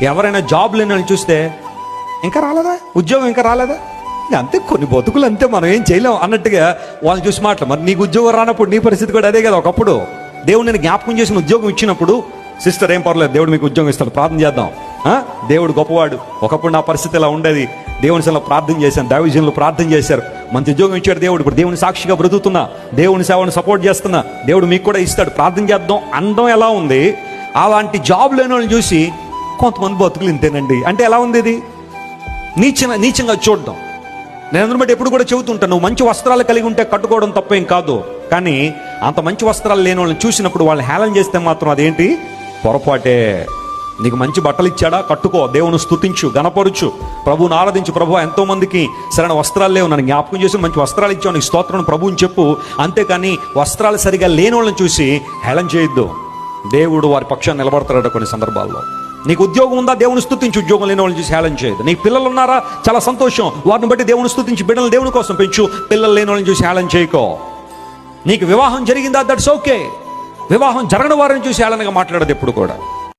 ఎవరైనా జాబ్ లేని వాళ్ళని చూస్తే ఇంకా రాలేదా, ఉద్యోగం ఇంకా రాలేదా, అంతే, కొన్ని బతుకులు అంతే, మనం ఏం చేయలేం అన్నట్టుగా వాళ్ళని చూసి మాటలు. మరి నీకు ఉద్యోగం రానప్పుడు నీ పరిస్థితి కూడా అదే కదా. ఒకప్పుడు దేవుడు నేను జ్ఞాపకం చేసిన ఉద్యోగం ఇచ్చినప్పుడు, సిస్టర్ ఏం పర్లేదు, దేవుడు మీకు ఉద్యోగం ఇస్తాడు, ప్రార్థన చేద్దాం, దేవుడు గొప్పవాడు. ఒకప్పుడు నా పరిస్థితి ఇలా ఉండేది, దేవుని సేవలో ప్రార్థన చేశాను, దైవజనులు ప్రార్థన చేశారు, మంచి ఉద్యోగం ఇచ్చాడు దేవుడు, ఇప్పుడు దేవుని సాక్షిగా బ్రతుకుతున్నా, దేవుని సేవను సపోర్ట్ చేస్తున్నా, దేవుడు మీకు కూడా ఇస్తాడు, ప్రార్థన చేద్దాం అనడం ఎలా ఉంది. అలాంటి జాబ్ లేని వాళ్ళని చూసి కొంతమంది బతుకులు ఇంతేనండి అంటే ఎలా ఉంది? ఇది నీచంగా చూడడం. నేను అందుని బట్టి ఎప్పుడు కూడా చెబుతుంటాను, నువ్వు మంచి వస్త్రాలు కలిగి ఉంటే కట్టుకోవడం తప్పేం కాదు, కానీ అంత మంచి వస్త్రాలు లేని వాళ్ళని చూసినప్పుడు వాళ్ళని హేళన చేస్తే మాత్రం అదేంటి, పొరపాటే. నీకు మంచి బట్టలు ఇచ్చాడా, కట్టుకో, దేవుని స్తుతించు, గణపరుచు, ప్రభువుని ఆరాధించు. ప్రభు ఎంతో మందికి సరైన వస్త్రాలు లేవు, నన్ను జ్ఞాపకం చేసి మంచి వస్త్రాలు ఇచ్చావు, నీకు స్తోత్రం ప్రభువుని చెప్పు. అంతేకాని వస్త్రాలు సరిగా లేని వాళ్ళని చూసి హేళన చేయొద్దు. దేవుడు వారి పక్షాన్ని నిలబడతాడట కొన్ని సందర్భాల్లో. నీకు ఉద్యోగం ఉందా, దేవుని స్తుతించి, ఉద్యోగం లేని వాళ్ళని చూసి హేళన చేయదు. నీకు పిల్లలు ఉన్నారా, చాలా సంతోషం, వారిని బట్టి దేవుని స్తుతించి, బిడ్డలు దేవుని కోసం పెంచు, పిల్లలు లేని వాళ్ళని చూసి హేళన చేయకో. నీకు వివాహం జరిగిందా, దట్స్ ఓకే. వివాహం జరగని వారిని చూసి హేళనగా మాట్లాడదు ఎప్పుడు కూడా.